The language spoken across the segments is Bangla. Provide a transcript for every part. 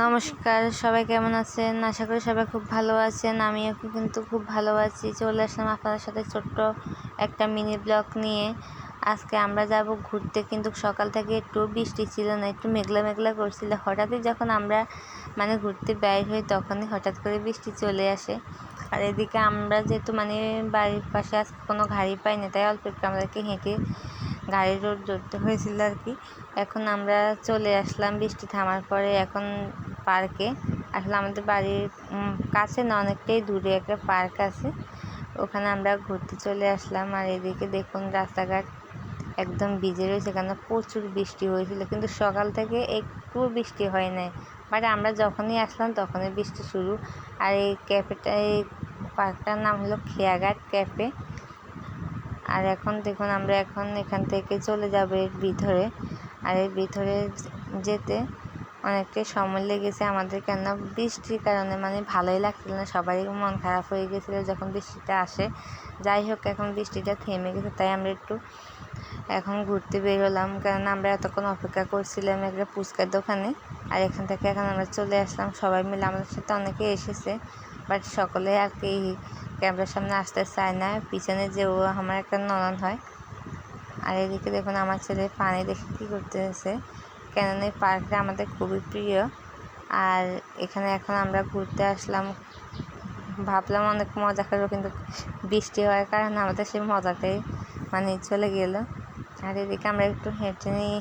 নমস্কার, সবাই কেমন আছেন? আশা করি সবাই খুব ভালো আছেন। আমিও কিন্তু খুব ভালো আছি। চলে আসলাম আপনাদের সাথে ছোট্ট একটা মিনি ব্লগ নিয়ে। আজকে আমরা যাব ঘুরতে, কিন্তু সকাল থেকে একটু বৃষ্টি ছিল না, একটু মেঘলা মেঘলা করছিল। হঠাৎই যখন আমরা ঘুরতে বের হই তখনই হঠাৎ করে বৃষ্টি চলে আসে। আর এদিকে আমরা যেহেতু বাড়ির পাশে আজকে কোনো গাড়ি পাই না, তাই অল্প একটু আমাদেরকে হেঁটে গাড়ির রোড ধরতে হয়েছিল আর কি। এখন আমরা চলে আসলাম বৃষ্টি থামার পরে এখন পার্কে। আসলে আমাদের বাড়ির কাছে না, অনেকটাই দূরে একটা পার্ক আছে, ওখানে আমরা ঘুরতে চলে আসলাম। আর এদিকে দেখুন রাস্তাঘাট একদম ভিজে রয়েছে, কেন প্রচুর বৃষ্টি হয়েছিল, কিন্তু সকাল থেকে একটু বৃষ্টি হয় নাই। বাট আমরা যখনই আসলাম তখনই বৃষ্টি শুরু। আর এই পার্কটার নাম হলো খেয়াঘাট ক্যাফে। আর এখন দেখুন আমরা এখন এখান থেকে চলে যাব এর ভিতরে। আর এর ভিতরে যেতে অনেকটাই সময় লেগেছে আমাদের, কেন বৃষ্টির কারণে ভালোই লাগছিল না, সবারই মন খারাপ হয়ে গেছিলো যখন বৃষ্টিটা আসে। যাই হোক, এখন বৃষ্টিটা থেমে গেছে, তাই আমরা একটু এখন ঘুরতে বের হলাম, কারণ আমরা এতক্ষণ অপেক্ষা করছিলাম একটা ফুচকার দোকানে। আর এখান থেকে এখন আমরা চলে আসলাম সবাই মিলে। আমাদের সাথে অনেকে এসেছে, বাট সকলে আর কি ক্যামেরার সামনে আসতে চায় না। পিছনে যে ও আমার একটা ননদ হয়। আর এদিকে দেখুন আমার ছেলে পানি দেখে কী করতেছে, কেননা এই পার্কটা আমাদের খুবই প্রিয়। আর এখানে এখন আমরা ঘুরতে আসলাম, ভাবলাম অনেক মজা করবো, কিন্তু বৃষ্টি হওয়ার কারণে আমাদের সেই মজাটাই চলে গেল। আর এদিকে আমরা একটু হেঁটে নিয়ে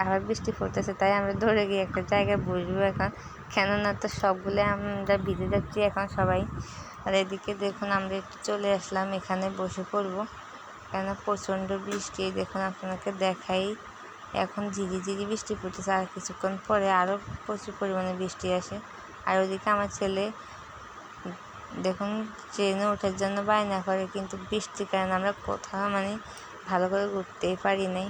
আবার বৃষ্টি পড়তেছে, তাই আমরা দৌড়ে গিয়ে একটা জায়গায় বসবো এখন, কেননা তো সবগুলো আমরা ভিজে যাচ্ছি এখন সবাই। আর এদিকে দেখুন আমরা একটু চলে আসলাম, এখানে বসে পড়বো, কেন প্রচণ্ড বৃষ্টি। দেখুন আপনাকে দেখাই, এখন ঝিরিঝিরি বৃষ্টি পড়তেছে, আর কিছুক্ষণ পরে আরও প্রচুর পরিমাণে বৃষ্টি আসে। আর ওইদিকে আমার ছেলে দেখুন ট্রেনে ওঠার জন্য বায়না করে, কিন্তু বৃষ্টির কারণে আমরা কোথাও ভালো করে ঘুরতেই পারি নাই।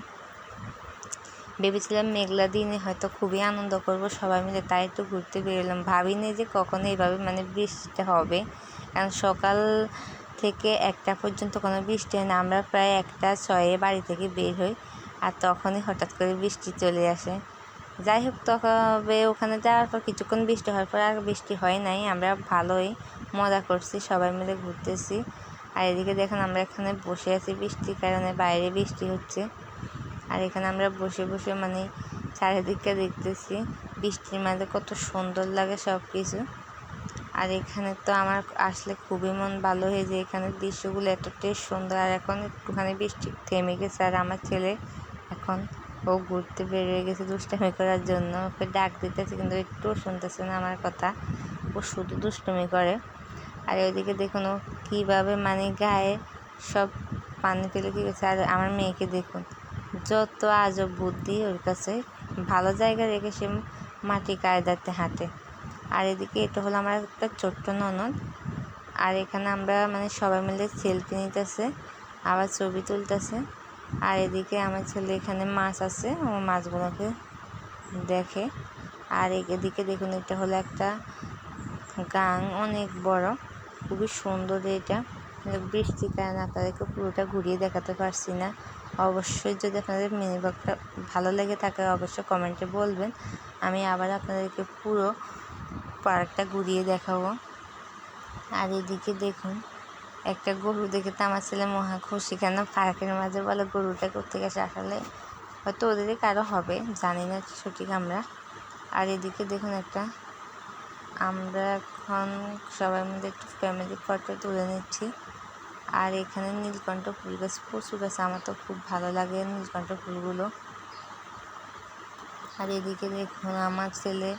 ভেবেছিলাম মেঘলা দিনে হয়তো খুবই আনন্দ করব সবাই মিলে, তাই একটু ঘুরতে বেরোলাম। ভাবিনি যে কখনো এইভাবে বৃষ্টিটা হবে, কারণ সকাল থেকে 1টা পর্যন্ত কোনো বৃষ্টি হয় না। আমরা প্রায় 1টা 6-এ বাড়ি থেকে বের হই, আর তখনই হঠাৎ করে বৃষ্টি চলে আসে। যাই হোক, তবে ওখানে যাওয়ার পর কিছুক্ষণ বৃষ্টি হওয়ার পর আর বৃষ্টি হয় নাই। আমরা ভালোই মজা করছি, সবাই মিলে ঘুরতেছি। আর এদিকে দেখুন আমরা এখানে বসে আছি, বৃষ্টির কারণে বাইরে বৃষ্টি হচ্ছে। আর এখানে আমরা বসে বসে চারিদিকটা দেখতেছি, বৃষ্টির মাঝে কত সুন্দর লাগে সব কিছু। আর এখানে তো আমার আসলে খুবই মন ভালো হয়ে যায়, এখানে দৃশ্যগুলো এতটাই সুন্দর। আর এখন একটুখানি বৃষ্টি থেমে গেছে, আর আমার ছেলে এখন ও ঘুরতে বেরিয়ে গেছে দুষ্টামি করার জন্য। ওকে ডাক দিতেছে, কিন্তু একটুও শুনতেছে না আমার কথা, ও শুধু দুষ্টুমি করে। আর ওইদিকে দেখুন ও কীভাবে গায়ে সব পানি ফেলে কী গেছে। আর আমার মেয়েকে দেখুন, যত আজব বুদ্ধি ওর কাছে, ভালো জায়গা রেখে সে মাটি কায়দাতে হাঁটে। আর এদিকে এটা হলো আমার একটা ছোট্ট ননদ। আর এখানে আমরা সবাই মিলে সেলফি নিতেছে, আবার ছবি তুলতেছে। আর এদিকে আমার ছেলে এখানে মাছ আছে, ও মাছগুলোকে দেখে। আর এদিকে দেখুন এটা হলো একটা গাং, অনেক বড়, খুবই সুন্দর। এটা বৃষ্টির কারণে আপনাদেরকে পুরোটা ঘুরিয়ে দেখাতে পারছি না। অবশ্যই যদি আপনাদের মিনি ব্লগটা ভালো লেগে থাকে অবশ্যই কমেন্টে বলবেন, আমি আবার আপনাদেরকে পুরো পার্কটা ঘুরিয়ে দেখাবো। আর এদিকে দেখুন একটা গরু দেখে তো আমার ছেলে মহা খুশি, কেন পার্কের মাঝে বলে গরুটা করতে গেছে। আসলে হয়তো ওদেরই কারো হবে, জানি না সঠিক আমরা। আর এদিকে দেখুন আমরা এখন সবাই মিলে একটু ফ্যামিলি ফটো তুলে নিচ্ছি। আর এখানে নীলকণ্ঠ ফুল গাছ প্রচুর গাছ, আমার তো খুব ভালো লাগে নীলকণ্ঠ ফুলগুলো। আর এদিকে দেখুন আমার ছেলে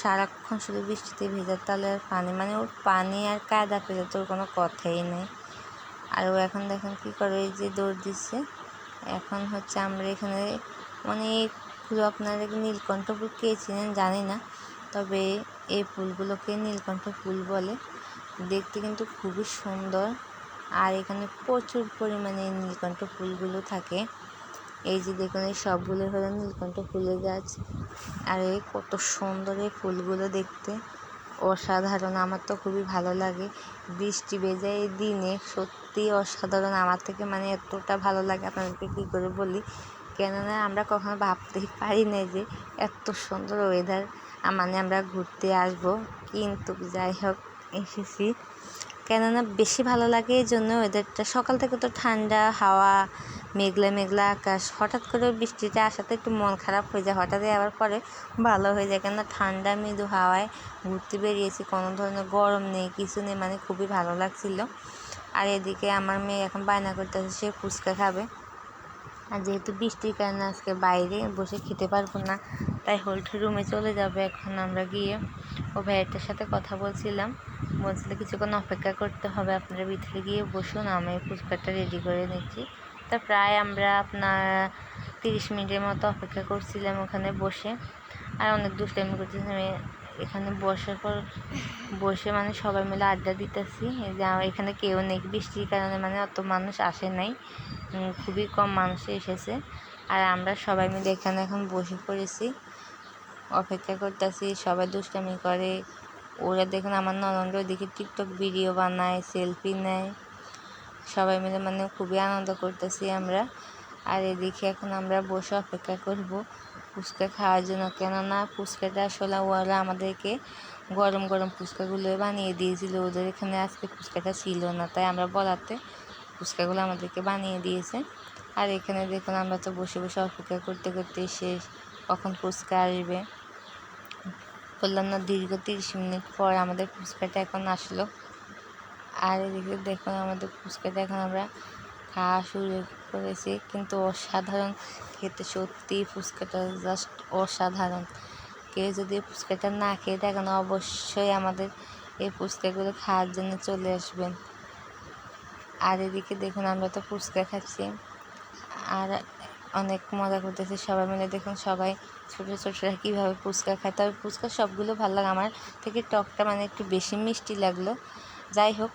সারাক্ষণ শুধু বৃষ্টিতে ভেজার তালে আর পানি ওর পানি আর কায়দা পেলে তোর কোনো কথাই নেই। আর ও এখন দেখেন কী করে, এই যে দৌড় দিচ্ছে। এখন আমরা এখানে অনেকগুলো, আপনারা নীলকণ্ঠ ফুল কে চিনেন জানি না, তবে এই ফুলগুলোকে নীলকণ্ঠ ফুল বলে। দেখতে কিন্তু খুবই সুন্দর, আর এখানে প্রচুর পরিমাণে নীলকণ্ঠ ফুলগুলো থাকে। এই যে দেখুন এই সবগুলো হলো নীলকণ্ঠ ফুলের গাছ। আর এই কত সুন্দর এই ফুলগুলো দেখতে, অসাধারণ। আমার তো খুবই ভালো লাগে বৃষ্টি ভেজা এই দিনে, সত্যি অসাধারণ। আমার থেকে এতটা ভালো লাগে আপনাদেরকে কী করে বলি। কেননা আমরা কখনো ভাবতেই পারি না যে এত সুন্দর ওয়েদার মানে আমরা ঘুরতে আসবো, কিন্তু যাই হোক এসেছি। কেননা বেশি ভালো লাগে এই জন্য ওয়েদারটা। সকাল থেকে তো ঠান্ডা হাওয়া, মেঘলা মেঘলা আকাশ, হঠাৎ করে বৃষ্টিটা আসাতে একটু মন খারাপ হয়ে যায়, হঠাৎই আবার পরে ভালো হয়ে যায়। কেননা ঠান্ডা মৃদু হাওয়ায় ঘুরতে বেরিয়েছি, কোনো ধরনের গরম নেই, কিছু নেই, মানে খুবই ভালো লাগছিল। আর এদিকে আমার মেয়ে এখন বায়না করতেছে সে ফুচকা খাবে। আর যেহেতু বৃষ্টির কারণে আজকে বাইরে বসে খেতে পারবো না, তাই হোটেল রুমে চলে যাবে এখন আমরা গিয়ে। ও ভাইয়েরটার সাথে কথা বলছিল কিছুক্ষণ অপেক্ষা করতে হবে, আপনারা ভিতরে গিয়ে বসুন, আমি ফুচকাটা রেডি করে নিচ্ছি। তা প্রায় আমরা আপনার 30 মিনিটের মতো অপেক্ষা করছিলাম ওখানে বসে। আর অনেক দুষ্টামি করতেছি আমি এখানে বসার পর বসে, মানে সবাই মিলে আড্ডা দিতেছি। যে এখানে কেউ নেই, বৃষ্টির কারণে মানে অত মানুষ আসে নাই, খুবই কম মানুষ এসেছে। আর আমরা সবাই মিলে এখানে এখন বসে পড়েছি, অপেক্ষা করতেছি। সবাই দুষ্টামি করে, ওরা দেখুন আমার ননদ ওইদিকে টিকটক ভিডিও বানায়, সেলফি নেয়, সবাই মিলে মানে খুবই আনন্দ করতেছি আমরা। আর এদিকে এখন আমরা বসে অপেক্ষা করব ফুচকা খাওয়ার জন্য, কেননা ফুচকাটা আসলে ওরা আমাদেরকে গরম গরম ফুচকাগুলো বানিয়ে দিয়েছিল, ওদের এখানে আজকে ফুচকাটা ছিল না, তাই আমরা বলাতে ফুচকাগুলো আমাদেরকে বানিয়ে দিয়েছে। আর এখানে দেখুন আমরা তো বসে বসে অপেক্ষা করতে করতে শেষ, কখন ফুচকা আসবে। বললাম না, দীর্ঘ 30 মিনিট পর আমাদের ফুচকাটা এখন আসলো। আর এদিকে দেখুন আমাদের ফুচকাটা এখন আমরা খাওয়া শুরু করেছি, কিন্তু অসাধারণ খেতে, সত্যি ফুচকাটা জাস্ট অসাধারণ। কেউ যদি ফুচকাটা না খেয়ে থাকেন অবশ্যই আমাদের এই ফুচকাগুলো খাওয়ার জন্য চলে আসবেন। আর এদিকে দেখুন আমরা তো ফুচকা খাচ্ছি আর অনেক মজা করতেছি সবাই মিলে। দেখুন সবাই ছোটো ছোটোরা কীভাবে ফুচকা খায়, তবে ফুচকা সবগুলো ভালো লাগে, আমার থেকে টকটা মানে একটু বেশি মিষ্টি লাগলো। যাই হোক।